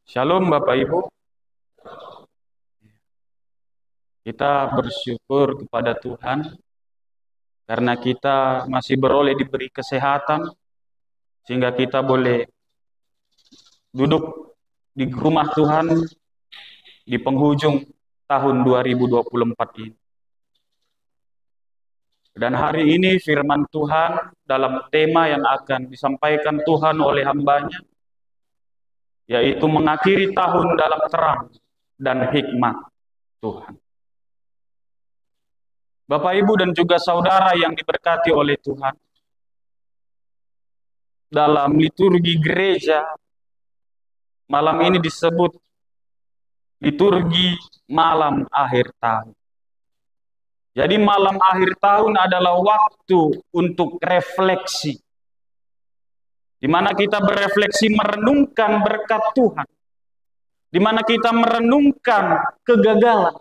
Shalom Bapak Ibu, kita bersyukur kepada Tuhan karena kita masih beroleh diberi kesehatan sehingga kita boleh duduk di rumah Tuhan di penghujung tahun 2024 ini. Dan hari ini firman Tuhan dalam tema yang akan disampaikan Tuhan oleh hambanya, yaitu mengakhiri tahun dalam terang dan hikmat Tuhan. Bapak, Ibu, dan juga saudara yang diberkati oleh Tuhan, dalam liturgi gereja, malam ini disebut liturgi malam akhir tahun. Jadi malam akhir tahun adalah waktu untuk refleksi, di mana kita berefleksi merenungkan berkat Tuhan, di mana kita merenungkan kegagalan,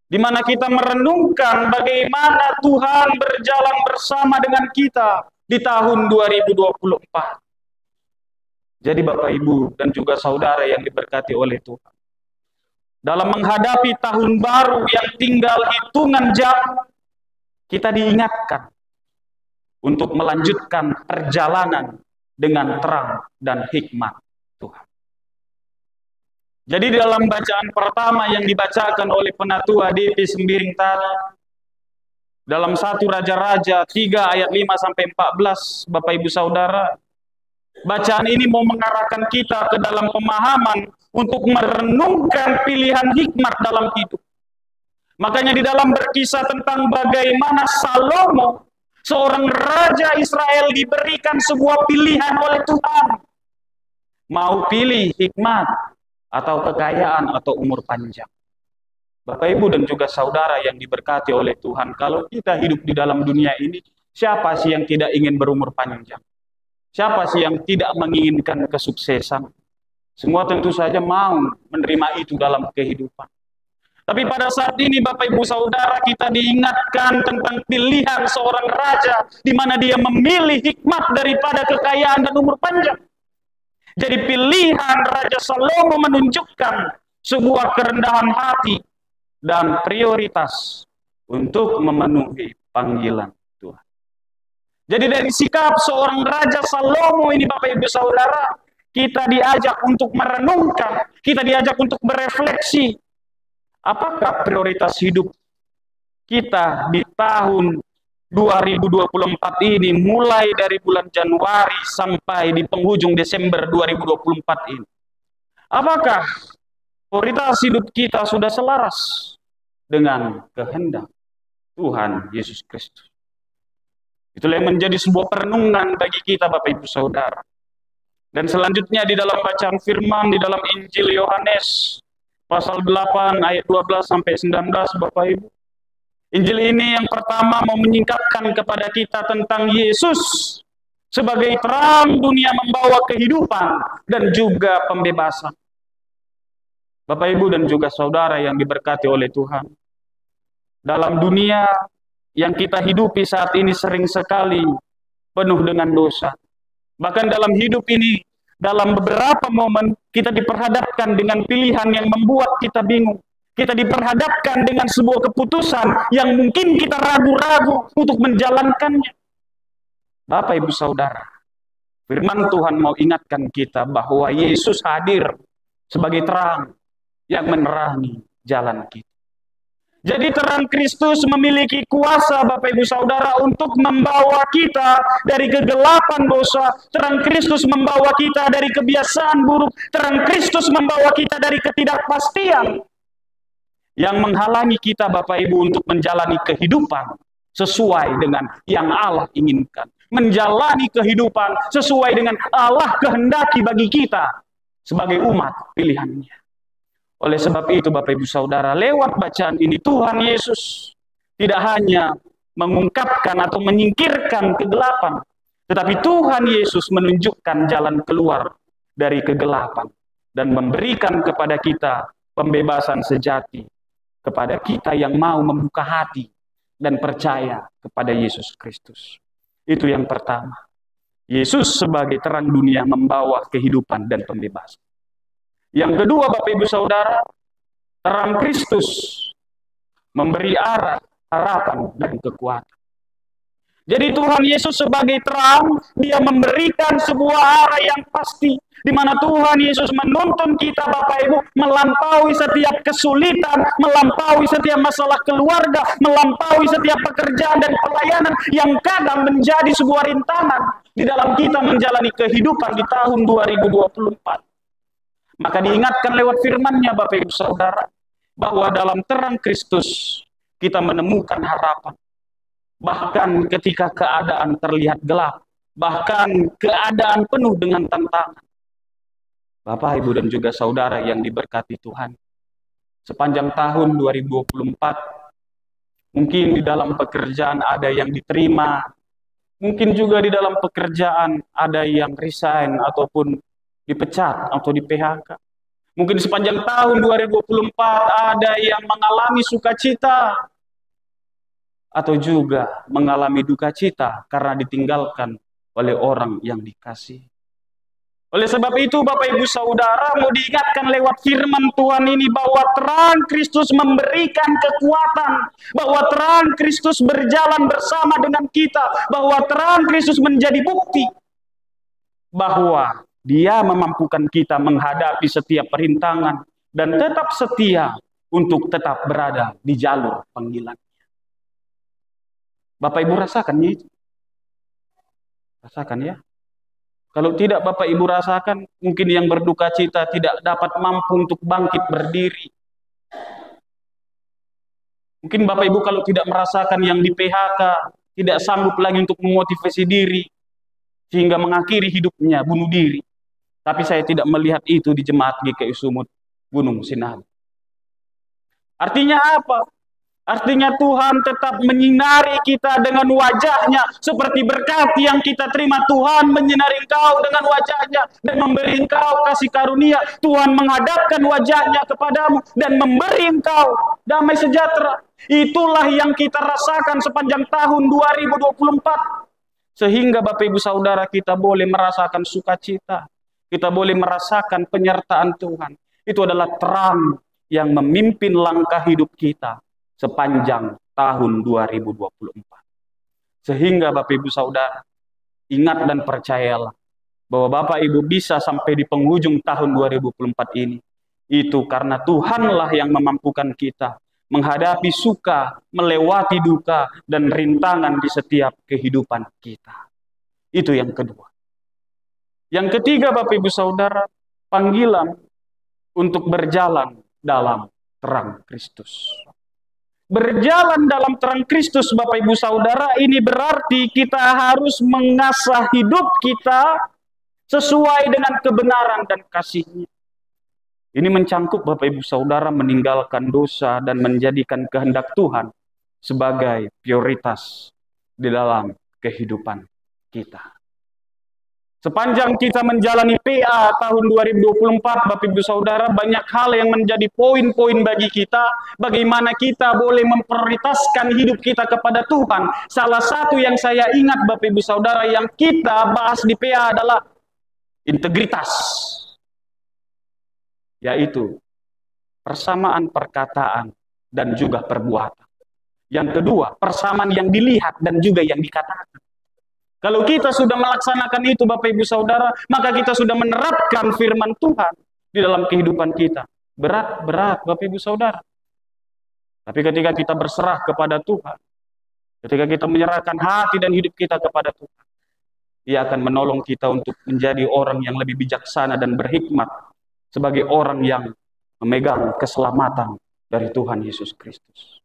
di mana kita merenungkan bagaimana Tuhan berjalan bersama dengan kita di tahun 2024. Jadi Bapak, Ibu, dan juga saudara yang diberkati oleh Tuhan, dalam menghadapi tahun baru yang tinggal hitungan jam, kita diingatkan untuk melanjutkan perjalanan dengan terang dan hikmat Tuhan. Jadi dalam bacaan pertama yang dibacakan oleh Penatua DP Sembiring tadi, dalam 1 Raja-Raja 3 ayat 5-14, Bapak Ibu Saudara, bacaan ini mau mengarahkan kita ke dalam pemahaman untuk merenungkan pilihan hikmat dalam hidup. Makanya di dalam berkisah tentang bagaimana Salomo, seorang raja Israel, diberikan sebuah pilihan oleh Tuhan. Mau pilih hikmat atau kekayaan atau umur panjang. Bapak, Ibu, dan juga saudara yang diberkati oleh Tuhan, kalau kita hidup di dalam dunia ini, siapa sih yang tidak ingin berumur panjang? Siapa sih yang tidak menginginkan kesuksesan? Semua tentu saja mau menerima itu dalam kehidupan. Tapi pada saat ini Bapak Ibu Saudara, kita diingatkan tentang pilihan seorang raja, di mana dia memilih hikmat daripada kekayaan dan umur panjang. Jadi pilihan Raja Salomo menunjukkan sebuah kerendahan hati dan prioritas untuk memenuhi panggilan Tuhan. Jadi dari sikap seorang Raja Salomo ini Bapak Ibu Saudara, kita diajak untuk merenungkan, kita diajak untuk berefleksi. Apakah prioritas hidup kita di tahun 2024 ini, mulai dari bulan Januari sampai di penghujung Desember 2024 ini? Apakah prioritas hidup kita sudah selaras dengan kehendak Tuhan Yesus Kristus? Itulah yang menjadi sebuah perenungan bagi kita Bapak Ibu Saudara. Dan selanjutnya di dalam bacaan firman di dalam Injil Yohanes pasal 8 ayat 12-19 Bapak Ibu. Injil ini yang pertama mau menyingkapkan kepada kita tentang Yesus sebagai terang dunia, membawa kehidupan dan juga pembebasan. Bapak, Ibu, dan juga saudara yang diberkati oleh Tuhan, dalam dunia yang kita hidupi saat ini sering sekali penuh dengan dosa. Bahkan dalam hidup ini, dalam beberapa momen, kita diperhadapkan dengan pilihan yang membuat kita bingung. Kita diperhadapkan dengan sebuah keputusan yang mungkin kita ragu-ragu untuk menjalankannya. Bapak, Ibu, Saudara, firman Tuhan mau ingatkan kita bahwa Yesus hadir sebagai terang yang menerangi jalan kita. Jadi terang Kristus memiliki kuasa Bapak Ibu Saudara untuk membawa kita dari kegelapan dosa. Terang Kristus membawa kita dari kebiasaan buruk. Terang Kristus membawa kita dari ketidakpastian yang menghalangi kita Bapak Ibu untuk menjalani kehidupan sesuai dengan yang Allah inginkan. Menjalani kehidupan sesuai dengan Allah kehendaki bagi kita sebagai umat pilihannya. Oleh sebab itu Bapak Ibu Saudara, lewat bacaan ini Tuhan Yesus tidak hanya mengungkapkan atau menyingkirkan kegelapan, tetapi Tuhan Yesus menunjukkan jalan keluar dari kegelapan dan memberikan kepada kita pembebasan sejati, kepada kita yang mau membuka hati dan percaya kepada Yesus Kristus. Itu yang pertama. Yesus sebagai terang dunia membawa kehidupan dan pembebasan. Yang kedua, Bapak Ibu Saudara, terang Kristus memberi arah, harapan, dan kekuatan. Jadi Tuhan Yesus sebagai terang, dia memberikan sebuah arah yang pasti, di mana Tuhan Yesus menuntun kita Bapak Ibu melampaui setiap kesulitan, melampaui setiap masalah keluarga, melampaui setiap pekerjaan dan pelayanan yang kadang menjadi sebuah rintangan di dalam kita menjalani kehidupan di tahun 2024. Maka diingatkan lewat firman-Nya Bapak Ibu Saudara, bahwa dalam terang Kristus kita menemukan harapan. Bahkan ketika keadaan terlihat gelap, bahkan keadaan penuh dengan tantangan. Bapak, Ibu, dan juga saudara yang diberkati Tuhan, sepanjang tahun 2024, mungkin di dalam pekerjaan ada yang diterima, mungkin juga di dalam pekerjaan ada yang resign ataupun dipecat atau di PHK. Mungkin sepanjang tahun 2024 ada yang mengalami sukacita, atau juga mengalami duka cita karena ditinggalkan oleh orang yang dikasihi. Oleh sebab itu Bapak Ibu Saudara, mau diingatkan lewat firman Tuhan ini bahwa terang Kristus memberikan kekuatan, bahwa terang Kristus berjalan bersama dengan kita, bahwa terang Kristus menjadi bukti bahwa Dia memampukan kita menghadapi setiap perintangan dan tetap setia untuk tetap berada di jalur panggilan. Bapak Ibu rasakan itu? Rasakan ya? Kalau tidak Bapak Ibu rasakan, mungkin yang berduka cita tidak dapat mampu untuk bangkit berdiri. Mungkin Bapak Ibu kalau tidak merasakan yang di PHK, tidak sanggup lagi untuk memotivasi diri, sehingga mengakhiri hidupnya, bunuh diri. Tapi saya tidak melihat itu di jemaat GKI Sumut Gunung Sinabung. Artinya apa? Artinya Tuhan tetap menyinari kita dengan wajah-Nya, seperti berkat yang kita terima. Tuhan menyinari engkau dengan wajah-Nya dan memberi engkau kasih karunia. Tuhan menghadapkan wajah-Nya kepadamu dan memberi engkau damai sejahtera. Itulah yang kita rasakan sepanjang tahun 2024. Sehingga Bapak Ibu Saudara, kita boleh merasakan sukacita. Kita boleh merasakan penyertaan Tuhan. Itu adalah terang yang memimpin langkah hidup kita sepanjang tahun 2024. Sehingga Bapak Ibu Saudara, ingat dan percayalah bahwa Bapak Ibu bisa sampai di penghujung tahun 2024 ini. Itu karena Tuhanlah yang memampukan kita menghadapi suka, melewati duka, dan rintangan di setiap kehidupan kita. Itu yang kedua. Yang ketiga Bapak Ibu Saudara, panggilan untuk berjalan dalam terang Kristus. Berjalan dalam terang Kristus Bapak Ibu Saudara, ini berarti kita harus mengasah hidup kita sesuai dengan kebenaran dan kasih-Nya. Ini mencangkup Bapak Ibu Saudara meninggalkan dosa dan menjadikan kehendak Tuhan sebagai prioritas di dalam kehidupan kita. Sepanjang kita menjalani PA tahun 2024, Bapak Ibu Saudara, banyak hal yang menjadi poin-poin bagi kita, bagaimana kita boleh memprioritaskan hidup kita kepada Tuhan. Salah satu yang saya ingat Bapak Ibu Saudara yang kita bahas di PA adalah integritas, yaitu persamaan perkataan dan juga perbuatan. Yang kedua, persamaan yang dilihat dan juga yang dikatakan. Kalau kita sudah melaksanakan itu Bapak Ibu Saudara, maka kita sudah menerapkan firman Tuhan di dalam kehidupan kita. Berat Bapak Ibu Saudara. Tapi ketika kita berserah kepada Tuhan, ketika kita menyerahkan hati dan hidup kita kepada Tuhan, Dia akan menolong kita untuk menjadi orang yang lebih bijaksana dan berhikmat sebagai orang yang memegang keselamatan dari Tuhan Yesus Kristus.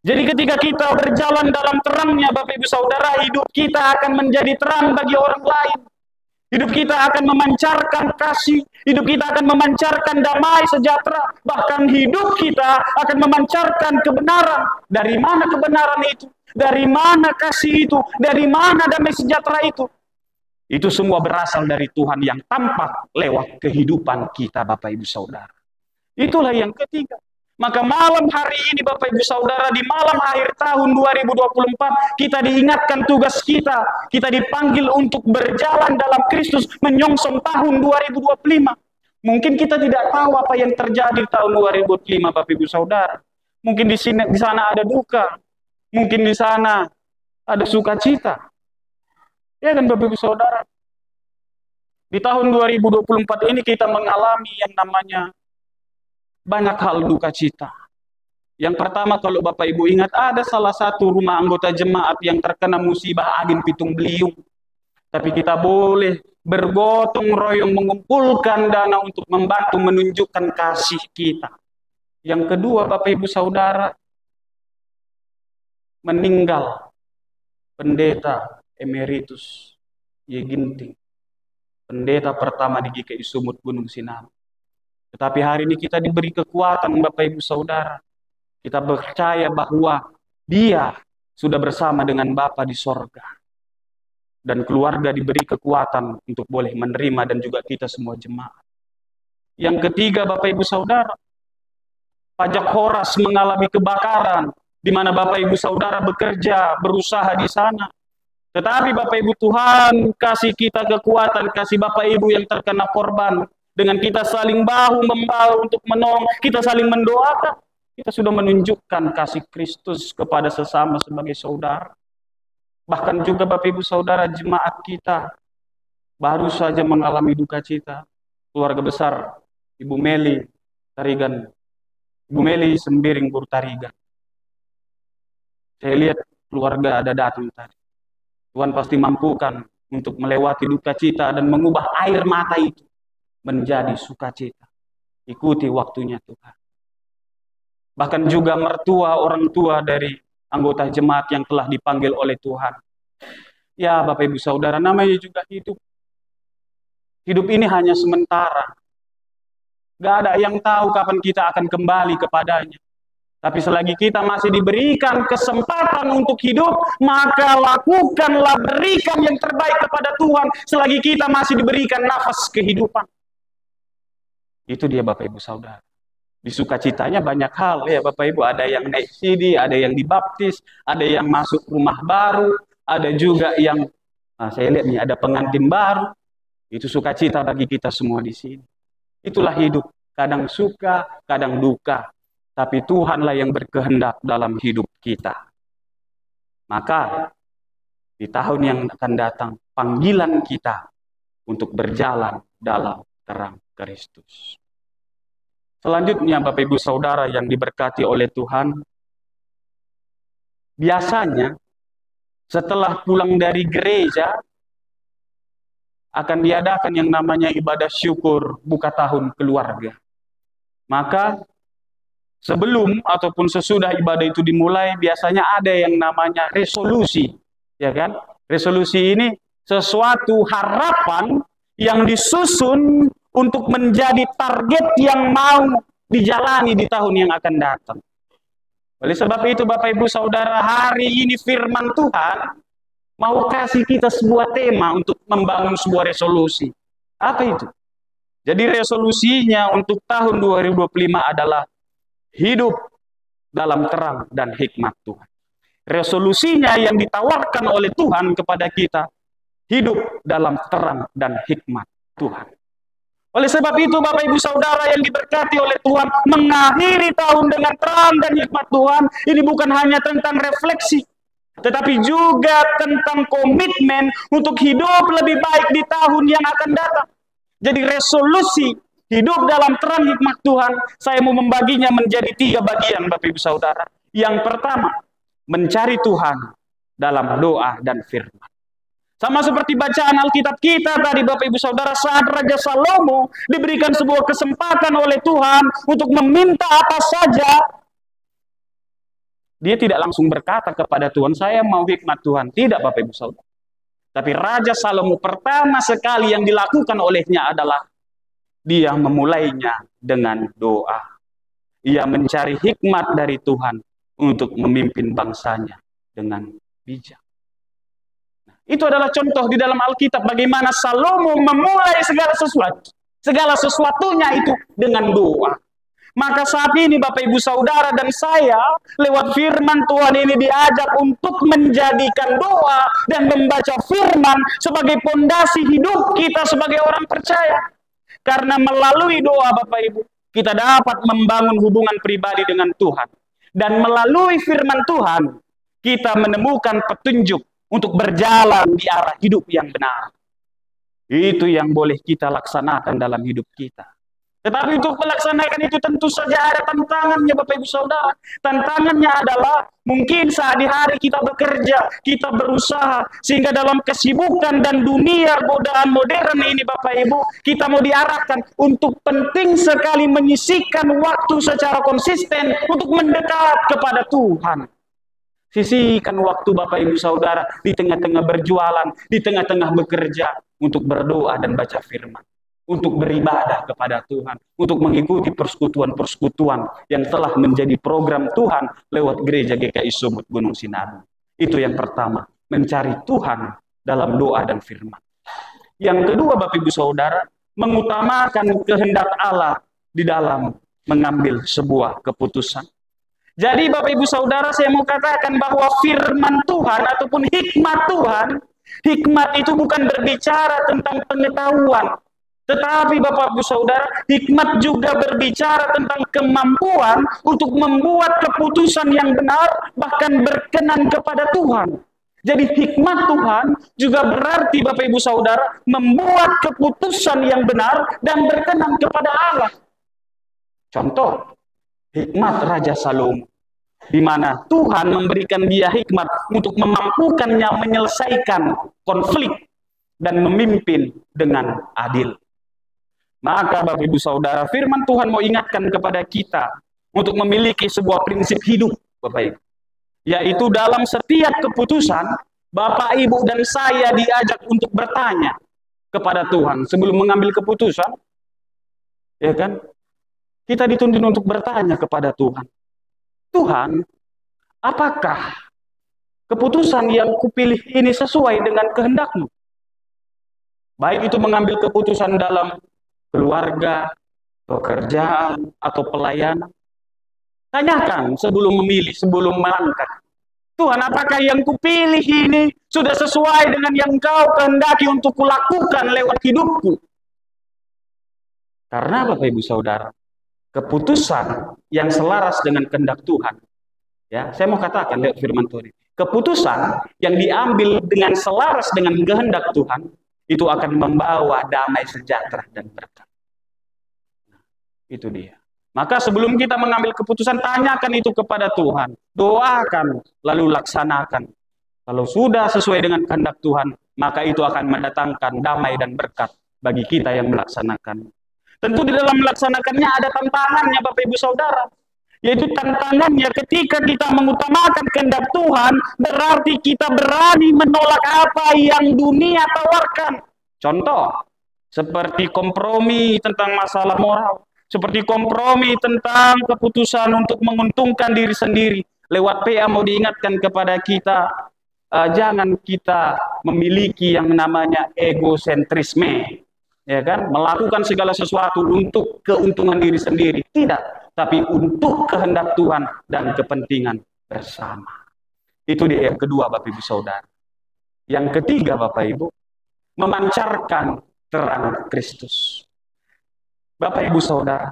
Jadi ketika kita berjalan dalam terang-Nya Bapak Ibu Saudara, hidup kita akan menjadi terang bagi orang lain. Hidup kita akan memancarkan kasih, hidup kita akan memancarkan damai sejahtera, bahkan hidup kita akan memancarkan kebenaran. Dari mana kebenaran itu? Dari mana kasih itu? Dari mana damai sejahtera itu? Itu semua berasal dari Tuhan yang tampak lewat kehidupan kita Bapak Ibu Saudara. Itulah yang ketiga. Maka malam hari ini Bapak Ibu Saudara, di malam akhir tahun 2024, kita diingatkan tugas kita. Kita dipanggil untuk berjalan dalam Kristus menyongsong tahun 2025. Mungkin kita tidak tahu apa yang terjadi tahun 2005, Bapak Ibu Saudara. Mungkin di sana ada duka, mungkin di sana ada sukacita. Ya kan Bapak Ibu Saudara? Di tahun 2024 ini kita mengalami yang namanya banyak hal duka cita. Yang pertama, kalau Bapak Ibu ingat, ada salah satu rumah anggota jemaat yang terkena musibah angin pitung beliung. Tapi kita boleh bergotong royong mengumpulkan dana untuk membantu menunjukkan kasih kita. Yang kedua, Bapak Ibu Saudara, meninggal pendeta emeritus Yeginting, pendeta pertama di GKI Sumut Gunung Sinabung. Tetapi hari ini kita diberi kekuatan, Bapak Ibu Saudara. Kita percaya bahwa dia sudah bersama dengan Bapa di sorga. Dan keluarga diberi kekuatan untuk boleh menerima, dan juga kita semua jemaat. Yang ketiga, Bapak Ibu Saudara, pajak Horas mengalami kebakaran, di mana Bapak Ibu Saudara bekerja, berusaha di sana. Tetapi Bapak Ibu, Tuhan kasih kita kekuatan, kasih Bapak Ibu yang terkena korban. Dengan kita saling bahu-membahu untuk menolong, kita saling mendoakan. Kita sudah menunjukkan kasih Kristus kepada sesama sebagai saudara. Bahkan juga Bapak Ibu Saudara, jemaat kita baru saja mengalami duka cita. Keluarga besar Ibu Meli Tarigan, Ibu Meli Sembiring Bur Tarigan. Saya lihat keluarga ada datang tadi. Tuhan pasti mampukan untuk melewati duka cita dan mengubah air mata itu menjadi sukacita. Ikuti waktunya Tuhan. Bahkan juga mertua, orang tua dari anggota jemaat yang telah dipanggil oleh Tuhan. Ya Bapak Ibu Saudara, namanya juga hidup. Hidup ini hanya sementara. Gak ada yang tahu kapan kita akan kembali kepadanya. Tapi selagi kita masih diberikan kesempatan untuk hidup, maka lakukanlah, berikan yang terbaik kepada Tuhan. Selagi kita masih diberikan nafas kehidupan. Itu dia Bapak Ibu Saudara. Di sukacitanya banyak hal ya Bapak Ibu. Ada yang naik sidi, ada yang dibaptis, ada yang masuk rumah baru, ada juga yang, saya lihat nih, ada pengantin baru. Itu sukacita bagi kita semua di sini. Itulah hidup. Kadang suka, kadang duka. Tapi Tuhanlah yang berkehendak dalam hidup kita. Maka di tahun yang akan datang, panggilan kita untuk berjalan dalam terang Kristus. Selanjutnya Bapak Ibu Saudara yang diberkati oleh Tuhan, biasanya setelah pulang dari gereja akan diadakan yang namanya ibadah syukur buka tahun keluarga. Maka sebelum ataupun sesudah ibadah itu dimulai, biasanya ada yang namanya resolusi, ya kan? Resolusi ini sesuatu harapan yang disusun untuk menjadi target yang mau dijalani di tahun yang akan datang. Oleh sebab itu Bapak Ibu Saudara, hari ini firman Tuhan mau kasih kita sebuah tema untuk membangun sebuah resolusi. Apa itu? Jadi resolusinya untuk tahun 2025 adalah hidup dalam terang dan hikmat Tuhan. Resolusinya yang ditawarkan oleh Tuhan kepada kita, hidup dalam terang dan hikmat Tuhan. Oleh sebab itu Bapak Ibu Saudara yang diberkati oleh Tuhan, mengakhiri tahun dengan terang dan hikmat Tuhan, ini bukan hanya tentang refleksi, tetapi juga tentang komitmen untuk hidup lebih baik di tahun yang akan datang. Jadi resolusi hidup dalam terang hikmat Tuhan, saya mau membaginya menjadi 3 bagian Bapak Ibu Saudara. Yang pertama, mencari Tuhan dalam doa dan firman. Sama seperti bacaan Alkitab kita tadi Bapak Ibu Saudara, saat Raja Salomo diberikan sebuah kesempatan oleh Tuhan untuk meminta apa saja, dia tidak langsung berkata kepada Tuhan, saya mau hikmat Tuhan. Tidak Bapak Ibu Saudara. Tapi Raja Salomo pertama sekali yang dilakukan olehnya adalah dia memulainya dengan doa. Ia mencari hikmat dari Tuhan untuk memimpin bangsanya dengan bijak. Nah, itu adalah contoh di dalam Alkitab bagaimana Salomo memulai segala sesuatunya itu dengan doa. Maka saat ini Bapak Ibu Saudara dan saya lewat firman Tuhan ini diajak untuk menjadikan doa dan membaca firman sebagai pondasi hidup kita sebagai orang percaya. Karena melalui doa Bapak Ibu, kita dapat membangun hubungan pribadi dengan Tuhan. Dan melalui firman Tuhan, kita menemukan petunjuk untuk berjalan di arah hidup yang benar. Itu yang boleh kita laksanakan dalam hidup kita. Tetapi untuk melaksanakan itu tentu saja ada tantangannya Bapak Ibu Saudara. Tantangannya adalah mungkin saat di hari kita bekerja, kita berusaha, sehingga dalam kesibukan dan dunia godaan modern ini Bapak Ibu, kita mau diarahkan untuk penting sekali menyisihkan waktu secara konsisten untuk mendekat kepada Tuhan. Sisihkan waktu Bapak Ibu Saudara di tengah-tengah berjualan, di tengah-tengah bekerja untuk berdoa dan baca firman. Untuk beribadah kepada Tuhan, untuk mengikuti persekutuan-persekutuan yang telah menjadi program Tuhan lewat gereja GKI Sumut Gunung Sinabung. Itu yang pertama, mencari Tuhan dalam doa dan firman. Yang kedua Bapak Ibu Saudara, mengutamakan kehendak Allah di dalam mengambil sebuah keputusan. Jadi Bapak Ibu Saudara, saya mau katakan bahwa firman Tuhan ataupun hikmat Tuhan, hikmat itu bukan berbicara tentang pengetahuan. Tetapi Bapak Ibu Saudara, hikmat juga berbicara tentang kemampuan untuk membuat keputusan yang benar, bahkan berkenan kepada Tuhan. Jadi hikmat Tuhan juga berarti Bapak Ibu Saudara, membuat keputusan yang benar dan berkenan kepada Allah. Contoh, hikmat Raja Salomo, di mana Tuhan memberikan dia hikmat untuk memampukannya menyelesaikan konflik dan memimpin dengan adil. Maka Bapak Ibu Saudara, firman Tuhan mau ingatkan kepada kita untuk memiliki sebuah prinsip hidup Bapak Ibu. Yaitu dalam setiap keputusan, Bapak Ibu dan saya diajak untuk bertanya kepada Tuhan sebelum mengambil keputusan. Ya kan? Kita dituntut untuk bertanya kepada Tuhan. Tuhan, apakah keputusan yang kupilih ini sesuai dengan kehendak-Mu? Baik itu mengambil keputusan dalam keluarga, pekerjaan, atau pelayanan. Tanyakan sebelum memilih, sebelum melangkah. Tuhan, apakah yang kupilih ini sudah sesuai dengan yang Kau kehendaki untuk kulakukan lewat hidupku? Karena Bapak Ibu Saudara, keputusan yang selaras dengan kehendak Tuhan, ya, saya mau katakan lewat firman Tuhan, keputusan yang diambil dengan selaras dengan kehendak Tuhan, itu akan membawa damai sejahtera dan berkat. Itu dia. Maka sebelum kita mengambil keputusan, tanyakan itu kepada Tuhan. Doakan, lalu laksanakan. Kalau sudah sesuai dengan kehendak Tuhan, maka itu akan mendatangkan damai dan berkat bagi kita yang melaksanakan. Tentu di dalam melaksanakannya ada tantangannya Bapak Ibu Saudara. Yaitu tantangannya ketika kita mengutamakan kehendak Tuhan, berarti kita berani menolak apa yang dunia tawarkan. Contoh, seperti kompromi tentang masalah moral, seperti kompromi tentang keputusan untuk menguntungkan diri sendiri. Lewat PA mau diingatkan kepada kita, jangan kita memiliki yang namanya egosentrisme. Ya kan, melakukan segala sesuatu untuk keuntungan diri sendiri, tidak, tapi untuk kehendak Tuhan dan kepentingan bersama. Itu dia yang kedua Bapak Ibu Saudara. Yang ketiga Bapak Ibu, memancarkan terang Kristus. Bapak Ibu Saudara,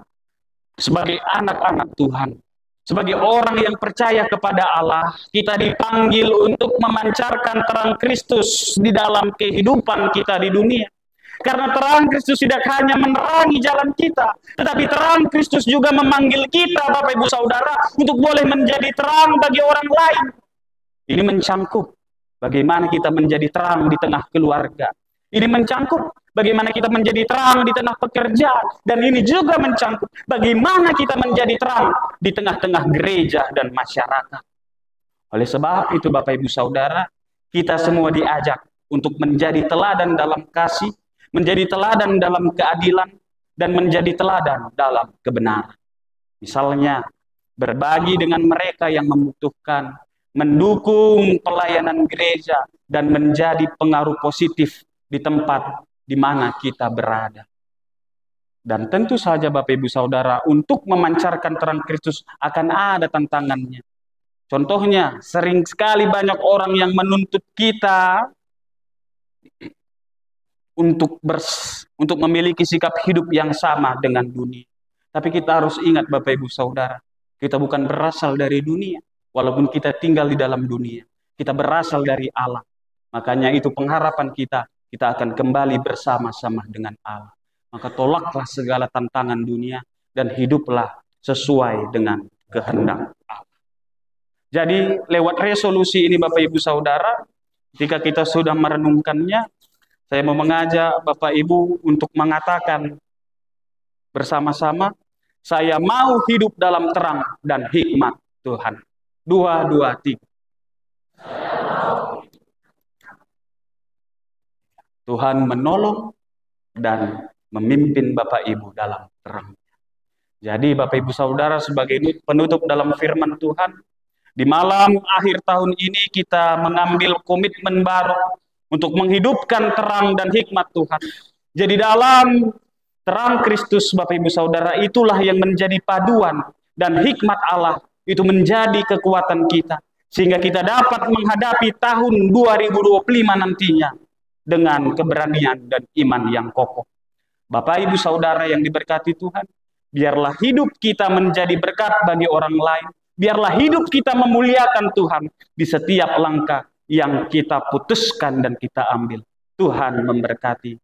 sebagai anak-anak Tuhan, sebagai orang yang percaya kepada Allah, kita dipanggil untuk memancarkan terang Kristus di dalam kehidupan kita di dunia. Karena terang Kristus tidak hanya menerangi jalan kita, tetapi terang Kristus juga memanggil kita, Bapak Ibu Saudara, untuk boleh menjadi terang bagi orang lain. Ini mencangkup bagaimana kita menjadi terang di tengah keluarga. Ini mencangkup bagaimana kita menjadi terang di tengah pekerjaan. Dan ini juga mencangkup bagaimana kita menjadi terang di tengah-tengah gereja dan masyarakat. Oleh sebab itu Bapak Ibu Saudara, kita semua diajak untuk menjadi teladan dalam kasih, menjadi teladan dalam keadilan, dan menjadi teladan dalam kebenaran. Misalnya, berbagi dengan mereka yang membutuhkan, mendukung pelayanan gereja, dan menjadi pengaruh positif di tempat di mana kita berada. Dan tentu saja Bapak Ibu Saudara, untuk memancarkan terang Kristus akan ada tantangannya. Contohnya, sering sekali banyak orang yang menuntut kita untuk memiliki sikap hidup yang sama dengan dunia. Tapi kita harus ingat Bapak Ibu Saudara, kita bukan berasal dari dunia, walaupun kita tinggal di dalam dunia. Kita berasal dari Allah. Makanya itu pengharapan kita akan kembali bersama-sama dengan Allah. Maka tolaklah segala tantangan dunia dan hiduplah sesuai dengan kehendak Allah. Jadi lewat resolusi ini Bapak Ibu Saudara, ketika kita sudah merenungkannya, saya mau mengajak Bapak Ibu untuk mengatakan bersama-sama, saya mau hidup dalam terang dan hikmat Tuhan. 2, 2, 3. Tuhan menolong dan memimpin Bapak Ibu dalam terang. Jadi Bapak Ibu Saudara, sebagai penutup dalam firman Tuhan, di malam akhir tahun ini kita mengambil komitmen baru untuk menghidupkan terang dan hikmat Tuhan. Jadi dalam terang Kristus Bapak Ibu Saudara, itulah yang menjadi paduan, dan hikmat Allah itu menjadi kekuatan kita, sehingga kita dapat menghadapi tahun 2025 nantinya dengan keberanian dan iman yang kokoh. Bapak Ibu Saudara yang diberkati Tuhan, biarlah hidup kita menjadi berkat bagi orang lain. Biarlah hidup kita memuliakan Tuhan di setiap langkah yang kita putuskan dan kita ambil. Tuhan memberkati.